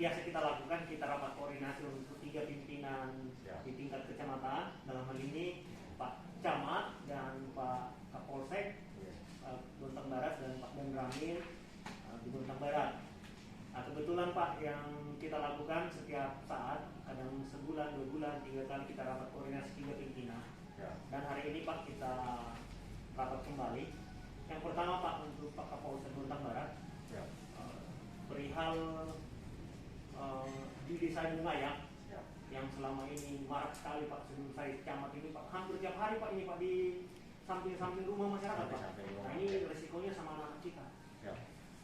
biasa kita lakukan, kita rapat koordinasi untuk 3 pimpinan di tingkat kecamatan. Dalam hal ini Pak Camat dan Pak Kapolsek Bontang Barat dan Pak Dan Ramil di Bontang Barat. Nah, kebetulan Pak yang kita lakukan setiap saat, kadang sebulan, 2 bulan, 3 kali kita rapat koordinasi 3 pimpinan. Dan hari ini Pak kita rapat kembali. Yang pertama Pak untuk Pak Kapolsek Bontang Barat, perihal di desa Bungaya yang selama ini marak sekali Pak. Sebelum saya camat ini Pak, hampir tiap hari Pak ini Pak di samping-samping rumah masyarakat Pak. Nah ini resikonya sama anak kita.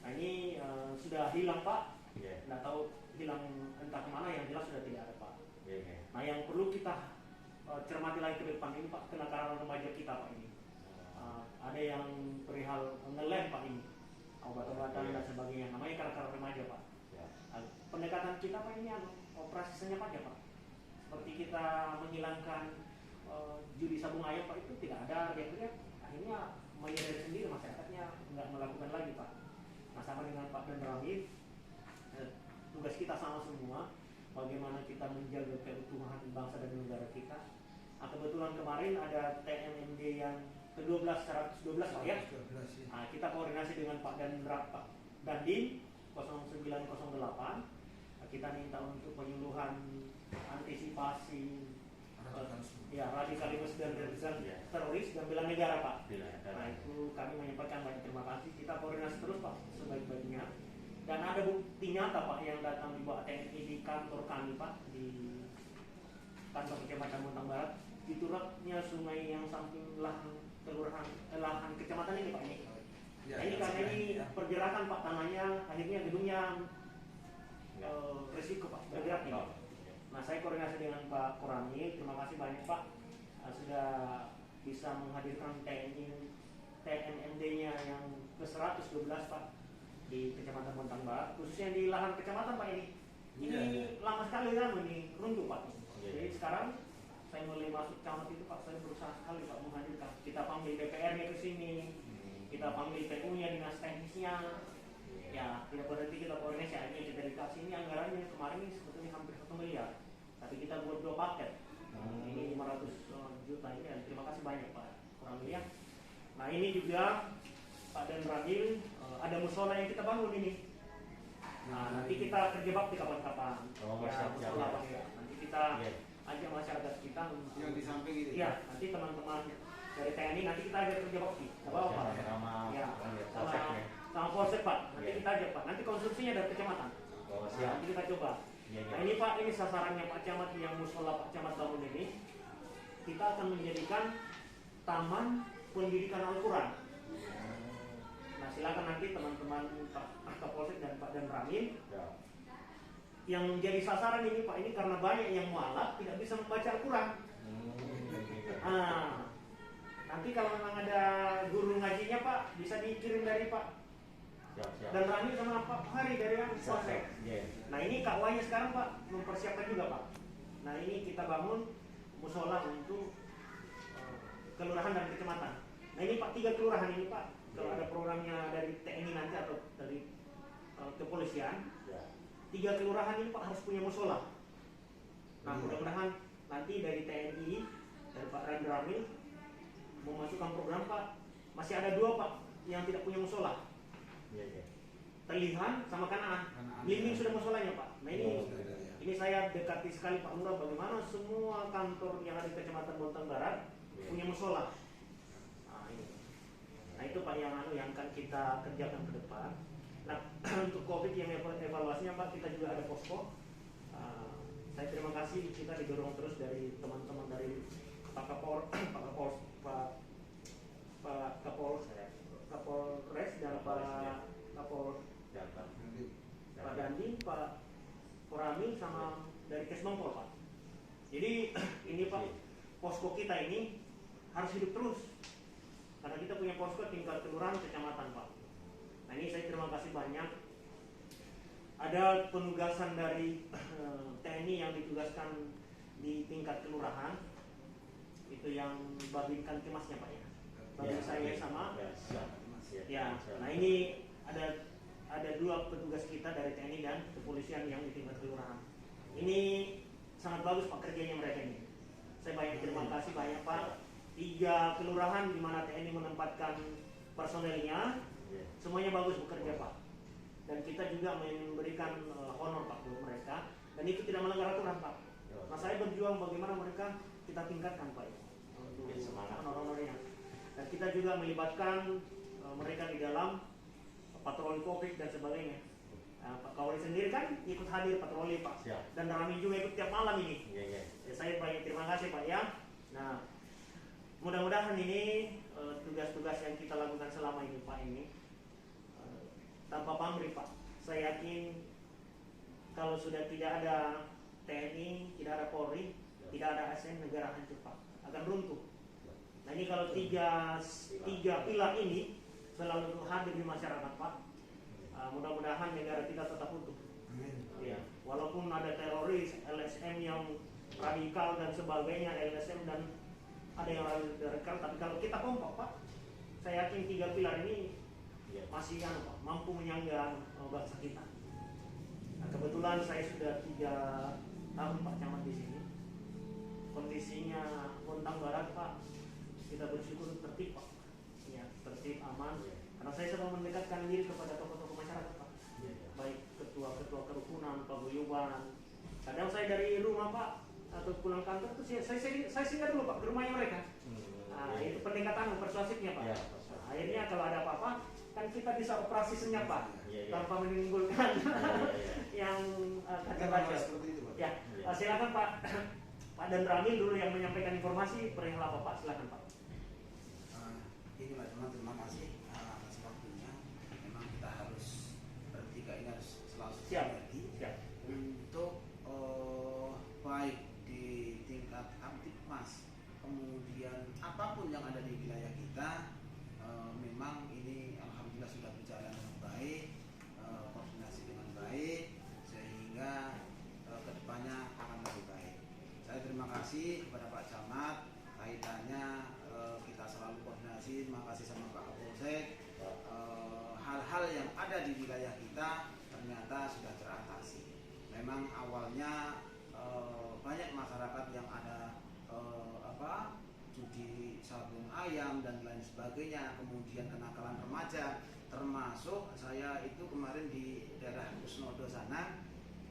Nah ini sudah hilang Pak. Nggak tahu hilang entah kemana, yang jelas sudah tidak ada Pak. Nah yang perlu kita cermati lagi ke depan ini Pak, kenakalan remaja kita Pak ini. Ada yang perihal ngelem Pak ini, obat-obatan dan sebagainya, namanya kenakalan remaja Pak. Pendekatan kita Pak ini operasi senyap aja Pak. Seperti kita menghilangkan judi sabung ayam Pak, itu tidak ada riak-riak, akhirnya menyadari sendiri masyarakatnya nggak melakukan lagi Pak. Nah sama dengan Pak Dan Ramil, tugas kita sama semua, bagaimana kita menjaga keutuhan bangsa dan negara kita. Nah, kebetulan kemarin ada TNMD yang ke-12 112 Pak ya. Nah, kita koordinasi dengan Pak Dandim 0908. Kita minta untuk penyuluhan antisipasi radikalisme dan teroris dan bela negara Pak. Nah itu kami menyampaikan banyak terima kasih. Kita koordinasi terus Pak sebaik-baiknya. Dan ada bukti nyata Pak yang datang dibawa TNI di kantor kami Pak, di kantor Kecamatan Bontang Barat. Di turapnya sungai yang samping lahan kecamatan ini Pak ini. Nah, ini karena ini pergerakan Pak tanahnya, akhirnya gedungnya resiko Pak bergerak ini. Nah saya koordinasi dengan Pak Korani, terima kasih banyak Pak sudah bisa menghadirkan TNMD-nya yang ke-112 Pak di Kecamatan Bontang Barat, khususnya di lahan kecamatan Pak ini. Ini lama sekali kan ini runtuh Pak. Jadi sekarang saya mulai masuk camat itu Pak, saya berusaha sekali Pak menghadirkan. Kita panggil DPR-nya ke sini, kita panggil PU-nya, dinas teknisnya. Ya, tidak berhenti kita koordinasi, akhirnya kita dikasih ini anggarannya kemarin ini sebetulnya hampir 1 miliar. Tapi kita buat 2 paket. Ini 500 juta ini, dan terima kasih banyak Pak kurang lebih ya. Nah ini juga Pak Dan Ramil, ada musola yang kita bangun ini. Nah nanti kita kerja bakti kapan-kapan. Musola Pak ya. Nanti kita ajak masyarakat kita yang di samping itu. Ya, nanti teman-teman dari TNI nanti kita ajak kerja bakti. Enggak apa-apa Pak. Ya, sama Polsek Pak. Nanti kita ajak Pak. Nanti konstruksinya dari kecamatan. Nanti kita coba. Nah ini Pak, ini sasarannya Pak Camat yang musola Pak Camat bangun ini. Kita akan menjadikan taman pendidikan Al-Quran. Nah silakan nanti teman-teman Pak Kapolsek dan Pak Dan Ramil yang menjadi sasaran ini Pak, ini karena banyak yang mualaf tidak bisa membaca Al-Quran. Nah, nanti kalau memang ada guru ngajinya Pak, bisa dikirim dari Pak Dan Ramil sama Pak Hari dari Polsek. Nah ini KUA-nya sekarang Pak mempersiapkan juga Pak. Nah ini kita bangun musola untuk kelurahan dan kecamatan. Nah ini Pak 3 kelurahan ini Pak. Kalau ada programnya dari TNI nanti atau dari kepolisian, 3 kelurahan ini Pak harus punya musola. Nah mudah-mudahan nanti dari TNI, dari Pak Dan Ramil memasukkan program Pak. Masih ada 2 Pak yang tidak punya musola. Terlihan sama Kanaan. Limbing sudah musolanya Pak. Nah ini saya dekati sekali Pak Lurah, bagaimana semua kantor yang ada di Kecamatan Bontang Barat punya musola. Nah itu Pak yang akan kita kerjakan ke depan. Nah untuk COVID yang evaluasinya Pak, kita juga ada posko. Saya terima kasih, kita didorong terus dari teman-teman dari Pak Kapolres dan Pak Dandi, Pak Korami sama dari Kesbangpol Pak. Jadi ini Pak, posko kita ini harus hidup terus. Karena kita punya posko tingkat kelurahan kecamatan Pak. Nah ini saya terima kasih banyak. Ada penugasan dari TNI yang ditugaskan di tingkat kelurahan. Itu yang Babinkan Kemasnya Pak ya. Babin saya sama. Ya. Nah ini ada ada 2 petugas kita dari TNI dan kepolisian yang di tingkat kelurahan. Ini sangat bagus Pak kerjanya mereka ini. Saya banyak terima kasih banyak Pak. 3 kelurahan di mana TNI menempatkan personelnya, semuanya bagus bekerja Pak. Dan kita juga memberikan honor Pak untuk mereka, dan itu tidak melanggar aturan Pak. Nah saya berjuang bagaimana mereka kita tingkatkan Pak untuk honor-honornya. Dan kita juga melibatkan mereka di dalam patroli Covid dan sebagainya. Pak Kapolri sendiri kan ikut hadir patroli Pak. Dan Rami juga ikut tiap malam ini. Ya, saya banyak terima kasih Pak ya. Nah mudah-mudahan ini tugas-tugas yang kita lakukan selama ini Pak ini tanpa pamrih Pak. Saya yakin kalau sudah tidak ada TNI, tidak ada Polri, tidak ada ASN, negara hancur Pak, akan runtuh. Nah ini kalau tiga pilar ini selalu hadir di masyarakat Pak, mudah-mudahan negara kita tetap utuh. Ya, walaupun ada teroris, LSM yang radikal dan sebagainya, LSM dan ada yang radikal, tapi kalau kita kompak Pak, saya yakin 3 pilar ini masih Pak, mampu menyangga bangsa kita. Nah, kebetulan saya sudah 3 tahun Pak camat di sini. Kondisinya Bontang Barat Pak, kita bersyukur tertib Pak. Ya, tertib, aman. Karena saya sedang mendekatkan diri kepada tokoh-tokoh masyarakat Pak. Baik ketua-ketua kerukunan, paguyuban. Kadang saya dari rumah Pak atau pulang kantor tuh saya singgah dulu Pak ke rumahnya mereka. Nah, itu pendekatan persuasifnya Pak. Nah, akhirnya kalau ada apa-apa kan kita bisa operasi senyap Pak, tanpa menimbulkan yang kacau-kacau. Ya, silakan Pak. Pak dan Ramil dulu yang menyampaikan informasi perihal apa Pak, silakan Pak. Ini Pak Camat, terima kasih atas waktunya. Memang kita harus bertiga ini harus selalu sinergi untuk baik di tingkat Kamtibmas, kemudian apapun yang ada di wilayah kita. Memang ini alhamdulillah sudah berjalan dengan baik, koordinasi dengan baik, sehingga kedepannya akan lebih baik. Saya terima kasih kepada Pak Camat, kaitannya kita selalu koordinasi. Terima kasih sama Pak Kapolsek. Hal-hal yang ada di wilayah kita ternyata sudah teratasi. Memang awalnya banyak masyarakat yang ada judi sabung ayam dan lain sebagainya, kemudian kenakalan remaja, termasuk saya itu kemarin di daerah Kusnodo sana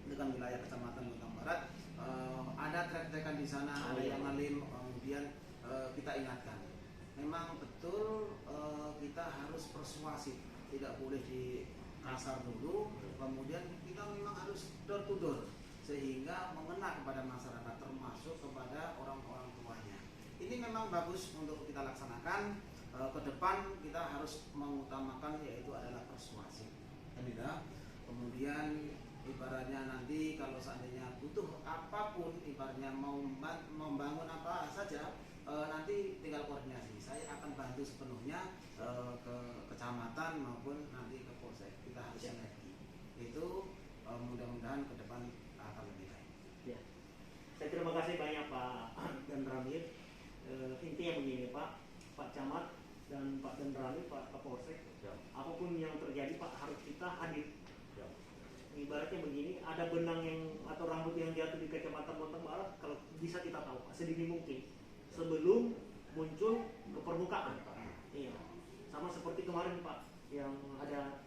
dengan wilayah Kecamatan Bontang Barat, ada trek-trekan di sana, ada yang ngalim, kemudian kita ingatkan, memang betul kita harus persuasif, tidak boleh di kasar dulu, kemudian kita memang harus door to door sehingga mengena kepada masyarakat, termasuk kepada orang-orang tuanya. Ini memang bagus untuk kita laksanakan. Ke depan kita harus mengutamakan yaitu adalah persuasif. Kemudian ibaratnya nanti kalau seandainya butuh apapun, ibaratnya mau membangun apa saja, nanti tinggal koordinasi. Saya akan bantu sepenuhnya ke kecamatan maupun nanti ke polsek. Kita harus sinergi. Itu mudah-mudahan ke depan akan lebih baik. Ya. Saya terima kasih banyak Pak dan Ramil. Intinya begini Pak Camat dan Pak dan Ramil, Pak Kapolsek, apapun yang terjadi Pak harus kita hadir. Ibaratnya begini, ada benang yang atau rambut yang jatuh di Kecamatan Bontang Barat, kalau bisa kita tahu Pak sedini mungkin sebelum muncul ke permukaan Pak. Iya. Sama seperti kemarin Pak yang ada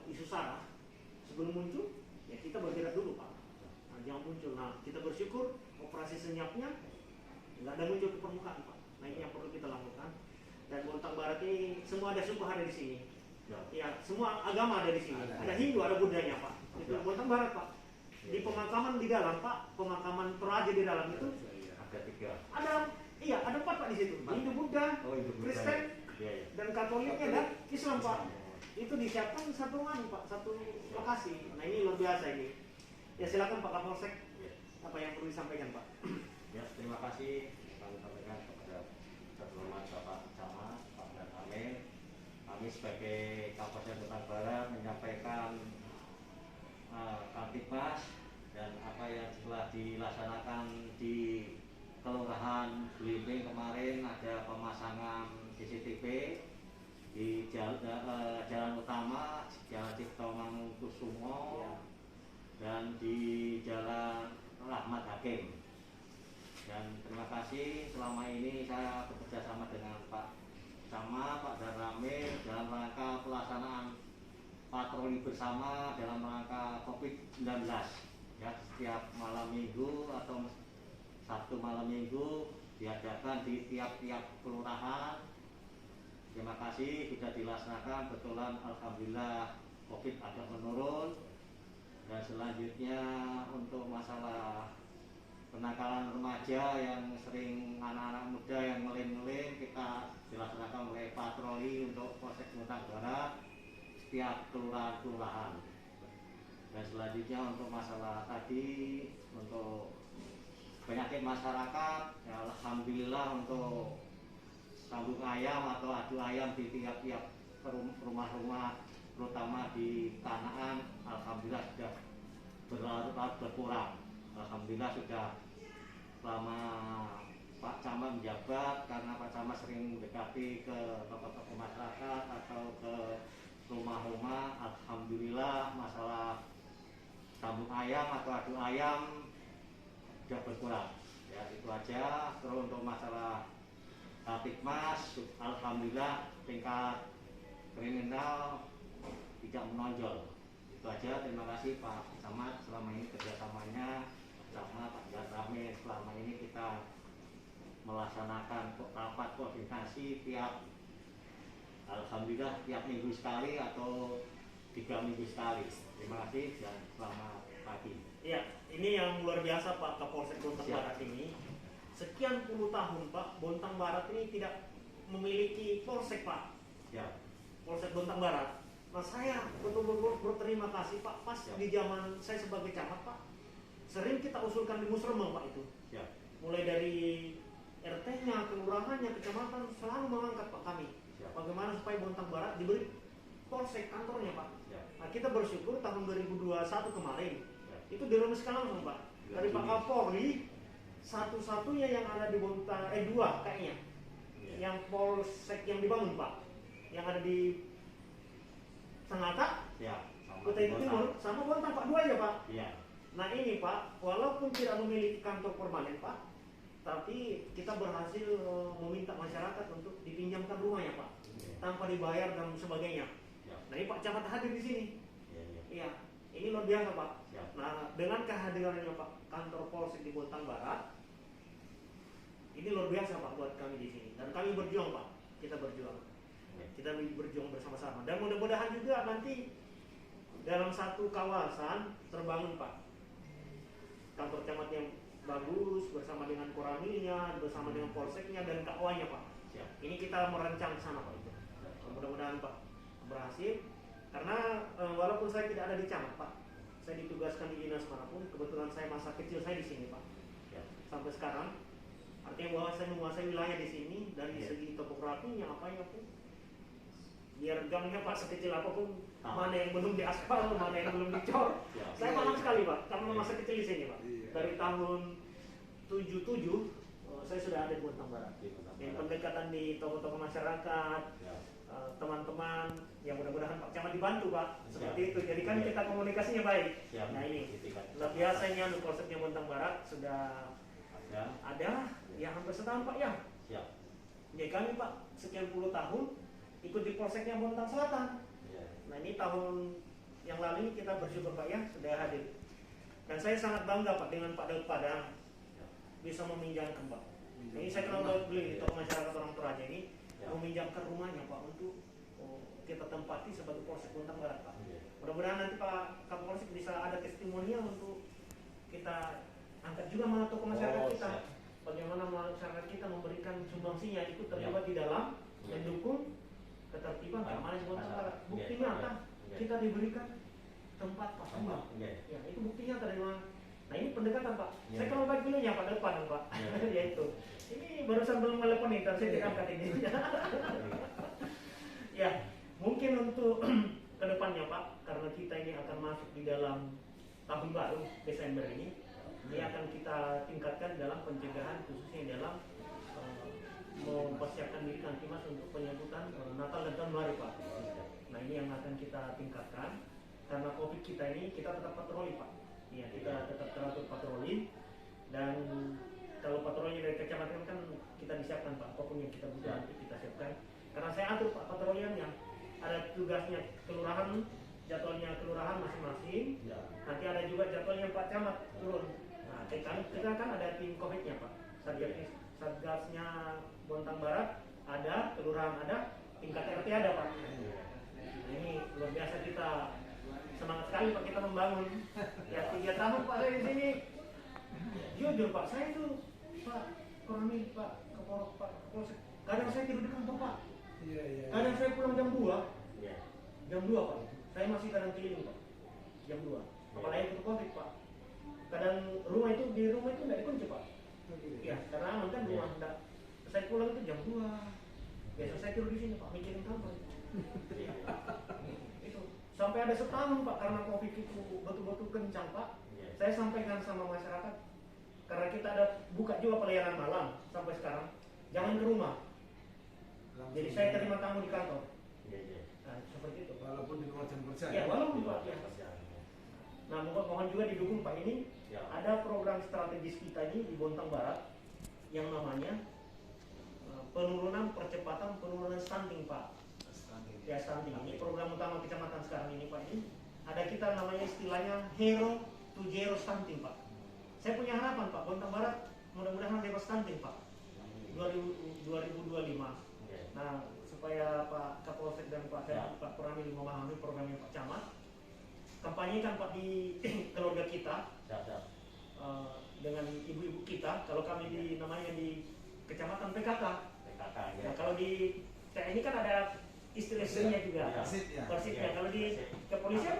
isu SARA, sebelum muncul ya kita bergerak dulu Pak. Nah, jangan muncul. Nah kita bersyukur operasi senyapnya nggak ada muncul ke permukaan Pak. Nah ini yang perlu kita lakukan. Dan Bontang Barat ini semua ada suku ada di sini. Ya semua agama ada di sini. Ada Hindu, ada Buddhanya Pak. Itu Bontang Barat Pak. Di pemakaman di dalam Pak, pemakaman Toraja di dalam itu ada 3. Ada 4 Pak di situ. Hindu, Buddha, Kristen, dan Katoliknya dan Islam Pak. Itu disiapkan satu lokasi. Nah ini luar biasa ini. Ya silakan Pak Kapolsek. Apa yang perlu disampaikan Pak? Ya, terima kasih kami sampaikan kepada terhormat Bapak Camat, Pak dan Ramil. Kami sebagai Kapolsek Bontang Barat menyampaikan Kamtibmas dan apa yang telah dilaksanakan di Kelurahan Blimbing kemarin, ada pemasangan CCTV di jalan utama, Jalan Ciptomangun dan di Jalan Rahmat Hakim. Dan terima kasih selama ini saya bekerja sama dengan Pak Camat, Pak Darramil dalam rangka pelaksanaan patroli bersama dalam rangka COVID-19. Ya, setiap malam minggu atau Sabtu malam minggu diadakan di tiap-tiap kelurahan. Terima kasih sudah dilaksanakan, betulan alhamdulillah COVID agak menurun. Dan selanjutnya untuk masalah penangkalan remaja yang sering anak-anak muda yang melin-melin, kita dilaksanakan oleh patroli untuk Polsek Bontang Barat setiap kelurahan-kelurahan. Dan selanjutnya untuk masalah tadi untuk penyakit masyarakat, ya alhamdulillah untuk sambung ayam atau adu ayam di tiap-tiap rumah-rumah, terutama di Kanaan, alhamdulillah sudah berlarut-larut berkurang. Alhamdulillah sudah selama Pak Camat menjabat, karena Pak Camat sering mendekati ke tokoh-tokoh masyarakat atau ke rumah-rumah, alhamdulillah masalah sambung ayam atau adu ayam sudah berkurang. Ya itu aja. Terus untuk masalah Kapitmas, alhamdulillah tingkat kriminal tidak menonjol. Itu aja. Terima kasih Pak Camat selama ini kerjasamanya sama Pak Darramil. Selama ini kita melaksanakan rapat koordinasi tiap, alhamdulillah tiap minggu sekali atau 3 minggu sekali. Terima kasih dan selamat pagi. Iya, ini yang luar biasa Pak Kapolsek Bontang Barat ini. Sekian puluh tahun Pak, Bontang Barat ini tidak memiliki polsek Pak. Ya. Polsek Bontang Barat. Nah saya betul-betul berterima kasih Pak, pas di zaman saya sebagai camat Pak, sering kita usulkan di musremang Pak itu. Ya. Mulai dari RT-nya, kelurahannya, kecamatan selalu mengangkat Pak kami. Ya. Bagaimana supaya Bontang Barat diberi polsek kantornya Pak. Ya. Nah kita bersyukur tahun 2021 kemarin Ya. itu dirumuskan langsung Pak dari Pak Kapolri, satu-satunya yang ada di Bontang, dua kayaknya, yang polsek yang dibangun Pak, yang ada di Sangatta, Ya. Kutai Timur, sama Bontang Pak, 2 aja Pak. Iya. Nah ini Pak, walaupun tidak memiliki kantor permanen Pak, tapi kita berhasil meminta masyarakat untuk dipinjamkan rumahnya Pak, tanpa dibayar dan sebagainya. Ya. Nah ini Pak Camat hadir di sini. Iya. Iya, ini luar biasa Pak. Ya. Nah dengan kehadirannya Pak kantor Polsek di Bontang Barat, ini luar biasa Pak buat kami di sini. Dan kami berjuang Pak, kita berjuang. Kita berjuang bersama-sama. Dan mudah-mudahan juga nanti dalam satu kawasan terbangun Pak kantor camat yang bagus bersama dengan koramilnya, bersama dengan polseknya dan KUA-nya Pak. Siap. Ini kita merancang sana Pak itu. Mudah-mudahan Pak berhasil. Karena walaupun saya tidak ada di camat Pak, saya ditugaskan di dinas manapun. Kebetulan saya masa kecil saya di sini Pak. Siap. Sampai sekarang, artinya bahwa saya menguasai wilayah di sini dari Ya. segi topografinya apanya pun. Biar gangnya Pak sekecil apapun, Ah. mana yang belum diaspal, mana yang belum dicor. Ya. Saya paham sekali Pak, karena Ya. masa kecil di sini Pak. Iya. Dari tahun 77 saya sudah ada di Bontang Barat. Di Bontang Yang Barat. pendekatan di tokoh-tokoh masyarakat, Ya. teman-teman, yang mudah-mudahan Pak Camat dibantu Pak. Seperti Ya. itu. Jadi kan Ya. kita komunikasinya baik. Siap. Nah ini, Di tingkat biasanya di Polseknya Bontang Barat sudah ada. ya hampir setahun Pak ya. Siap. Jadi kami Pak sekian puluh tahun ikut di Polseknya Bontang Selatan. Ya. Nah ini tahun yang lalu ini kita bersyukur Pak ya sudah hadir. Dan saya sangat bangga Pak dengan Pak Daud Padang bisa meminjamkan Pak. Ini saya kenal Daud beli di tokoh masyarakat orang Toraja ini meminjamkan rumahnya Pak untuk kita tempati sebagai Polsek Bontang Barat Pak. Mudah-mudahan nanti Pak Kapolsek bisa ada testimonial untuk kita angkat juga mana tokoh masyarakat kita. Siap. Bagaimana masyarakat kita memberikan sumbangsinya itu terlibat di dalam mendukung ketertiban keamanan di Bontang Barat. Bukti nyata kita diberikan tempat Pak Sambal. Ya itu bukti nyata dari mana. Nah ini pendekatan Pak. Saya kalau baik dulunya Pak depan Pak. Ya itu. Ini barusan belum telepon nih, dan saya diangkat ini. Ya mungkin untuk kedepannya Pak, karena kita ini akan masuk di dalam tahun baru Desember ini akan kita tingkatkan dalam pencegahan khususnya dalam mempersiapkan diri Kantimas untuk penyambutan Natal dan Tahun Baru Pak. Nah ini yang akan kita tingkatkan karena COVID kita ini kita tetap patroli Pak. Iya, kita tetap teratur patroli, dan kalau patroli dari kecamatan kan kita disiapkan Pak, apapun yang kita butuh nanti kita siapkan. Karena saya atur Pak patroliannya, ada tugasnya kelurahan, jadwalnya kelurahan masing-masing. Nanti ada juga jadwalnya Pak Camat turun. Nah, kita kan ada tim COVID-nya Pak, Satgasnya Bontang Barat ada, kelurahan ada, tingkat RT ada Pak. Nah, ini luar biasa, kita semangat sekali Pak kita membangun. Ya 3 tahun Pak saya di sini. Jujur Pak, saya itu Pak Korami, Pak Kapolres, Pak Kapolsek, kadang saya tidur di kantor Pak. Kadang saya pulang jam 2. Jam 2 Pak. Saya masih kadang keliling Pak. Jam 2. Apalagi itu COVID Pak. Kadang rumah itu enggak dikunci Pak. Ya, karena aman kan rumah enggak. Saya pulang itu jam 2. Biasa saya tidur di sini Pak, mikirin kantor. Itu sampai ada setahun Pak, karena COVID itu betul-betul kencang Pak. Saya sampaikan sama masyarakat, karena kita ada buka juga pelayanan malam sampai sekarang, jangan ke rumah. Jadi saya terima tamu di kantor. Nah, seperti itu. Walaupun di luar jam kerja. Ya, walaupun Pak. Ya. Nah, mohon juga didukung Pak ini. Ada program strategis kita ini di Bontang Barat yang namanya percepatan penurunan stunting Pak. Ya, stunting ini program utama kecamatan sekarang ini Pak ini. Ada kita namanya istilahnya Hero to Zero Stunting Pak. Saya punya harapan Pak, Bontang Barat mudah-mudahan bebas stunting Pak 2025. Nah, supaya Pak Kapolsek dan Pak Pramil memahami programnya Pak Camat, kampanyekan Pak di keluarga kita, dengan ibu-ibu kita. Kalau kami namanya di kecamatan PKK. Nah, kalau di TNI kan ada istilah-istilahnya juga. Persipnya. Kalau di kepolisian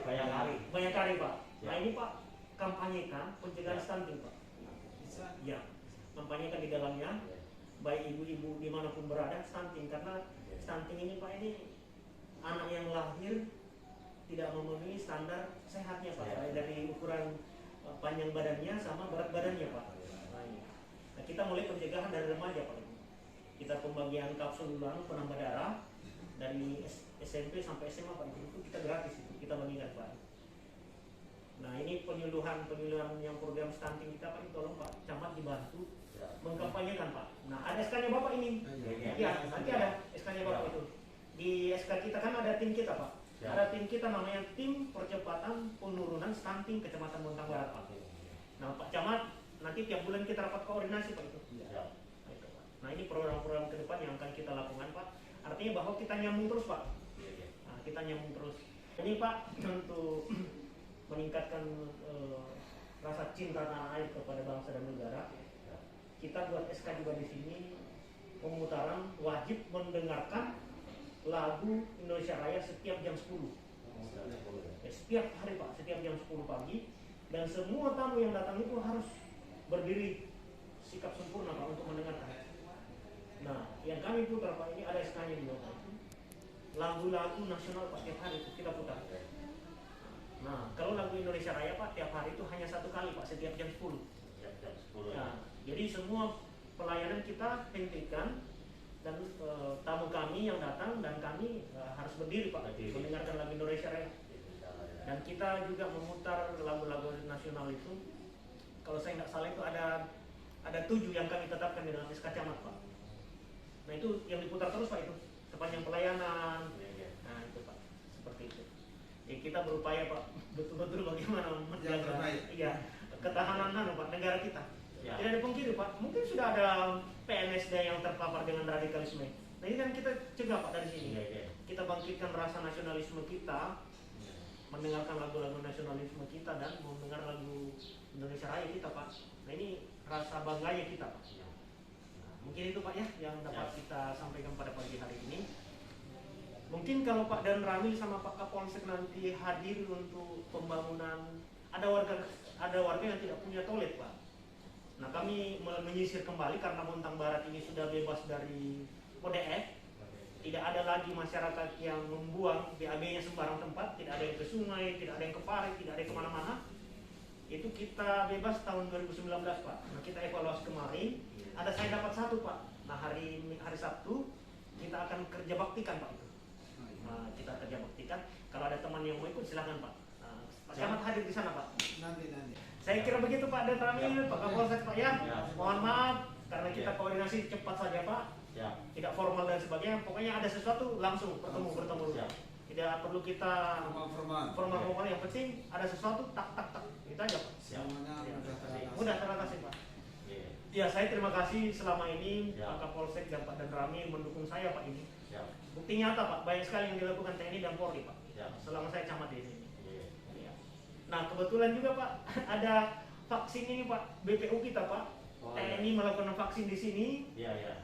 Bayangkari Pak. Nah, ini Pak kampanyekan pencegahan stunting Pak. Ya, kampanyekan di dalamnya. Baik ibu-ibu dimanapun berada stunting, karena stunting ini Pak ini anak yang lahir tidak memenuhi standar sehatnya Pak, dari ukuran panjang badannya sama berat badannya Pak. Nah, kita mulai pencegahan dari remaja Pak. Kita pembagian kapsul ulang penambah darah dari SMP sampai SMA Pak, itu kita gratis, itu kita bagikan Pak. Nah, ini penyuluhan yang program stunting kita Pak, tolong Pak Camat dibantu mengkampanyekan Pak. Nah, ada SK-nya Bapak ini. Ya, nanti ada SK-nya Bapak itu. Di SK kita kan ada tim kita Pak. Ada tim kita namanya Tim Percepatan Penurunan Stunting Kecamatan Bontang Barat Pak. Nah, Pak Camat nanti tiap bulan kita rapat koordinasi Pak itu. Nah, ini program-program ke depan yang akan kita lakukan Pak. Artinya bahwa kita nyambung terus Pak. Nah, kita nyambung terus. Ini Pak untuk meningkatkan rasa cinta tanah air kepada bangsa dan negara. Kita buat SK juga di sini, pemutaran wajib mendengarkan lagu Indonesia Raya setiap jam 10. Setiap hari Pak, setiap jam 10 pagi. Dan semua tamu yang datang itu harus berdiri sikap sempurna Pak untuk mendengarkan. Nah, yang kami putar Pak ini ada SK-nya juga Pak. Lagu-lagu nasional Pak tiap hari itu kita putar. Nah, kalau lagu Indonesia Raya Pak tiap hari itu hanya 1 kali Pak, setiap jam 10. Nah, jadi semua pelayanan kita hentikan, dan tamu kami yang datang dan kami harus berdiri Pak mendengarkan lagu Indonesia Raya. Dan kita juga memutar lagu-lagu nasional itu. Kalau saya nggak salah itu ada 7 yang kami tetapkan di dalam SK Camat Pak. Nah, itu yang diputar terus Pak itu sepanjang pelayanan. Nah, itu Pak, seperti itu. Jadi kita berupaya Pak betul-betul bagaimana menjaga ketahanan Pak negara kita. Tidak dipungkiri Pak, mungkin sudah ada PNSD yang terpapar dengan radikalisme. Nah, ini kan kita cegah Pak dari sini. Kita bangkitkan rasa nasionalisme kita, mendengarkan lagu-lagu nasionalisme kita, dan mendengar lagu Indonesia Raya kita Pak. Nah, ini rasa bangganya kita Pak. Nah, mungkin itu Pak ya yang dapat kita sampaikan pada pagi hari ini. Mungkin kalau Pak Dan Ramil sama Pak Kapolsek nanti hadir untuk pembangunan, ada warga yang tidak punya toilet Pak. Nah, kami menyisir kembali karena Bontang Barat ini sudah bebas dari ODF. Tidak ada lagi masyarakat yang membuang BAB-nya sembarang tempat, tidak ada yang ke sungai, tidak ada yang ke parit, tidak ada yang kemana-mana. Itu kita bebas tahun 2019 Pak. Nah, kita evaluasi kemarin, saya dapat 1 Pak. Nah, hari Sabtu kita akan kerja baktikan Pak itu. Nah, kita kerja baktikan. Kalau ada teman yang mau ikut silakan Pak. Nah, Pak Camat hadir di sana Pak. Nanti. Saya kira begitu Pak Dan Ramil, Pak Kapolsek Pak ya. Ya. Mohon maaf karena kita Ya. koordinasi cepat saja Pak. Ya. Tidak formal dan sebagainya. Pokoknya ada sesuatu langsung bertemu. Ya. Tidak perlu kita formal. Yang penting ada sesuatu tak. Itu aja Pak. Semuanya Ya. mudah teratasi. Mudah teratasi Pak. Iya. Ya saya terima kasih selama ini Ya. Pak Kapolsek dan Pak Dan Ramil mendukung saya Pak ini. Ya. Bukti nyata Pak, banyak sekali yang dilakukan TNI dan Polri Pak. Ya. Selama saya camat di sini. Iya. Ya. Nah kebetulan juga Pak ada vaksin ini Pak, BPU kita Pak. Oh, TNI melakukan vaksin di sini. Iya.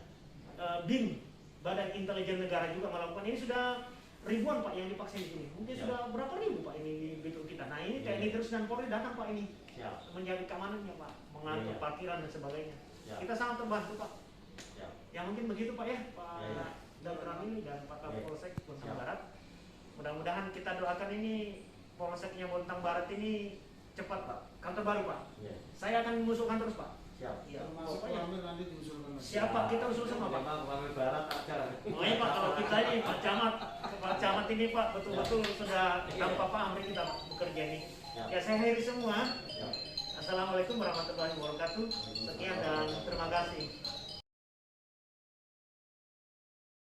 BIN, Badan Intelijen Negara juga melakukan. Ini sudah ribuan Pak yang divaksin di sini. Mungkin Ya. sudah berapa ribu Pak ini di BPU kita. Nah ini Ya. TNI terus dan Polri datang Pak ini Siap. menjaga keamanannya Pak, mengatur Ya. parkiran dan sebagainya. Ya. Kita sangat terbantu Pak. Siap. Ya mungkin begitu Pak ya, Pak Ya. Dan Ramil dan Pak Ya. Kapolsek Bontang Siap. Barat. Mudah-mudahan kita doakan ini Polseknya Bontang Barat ini cepat Pak, kantor baru Pak. Iya. Saya akan mengusulkan terus Pak. Siap. Ya, Termasuk pokoknya. Ramil nanti diusulkan lagi. Siapa kita usul sama Pak? Memang Ramil Barat aja. Pokoknya Pak kalau kita ini Pak Camat ini Pak betul-betul sudah tanpa pamrih kita Pak bekerja ini. Ya. Ya saya akhiri semua. Siap. Assalamualaikum warahmatullahi wabarakatuh. Sekian dan terima kasih.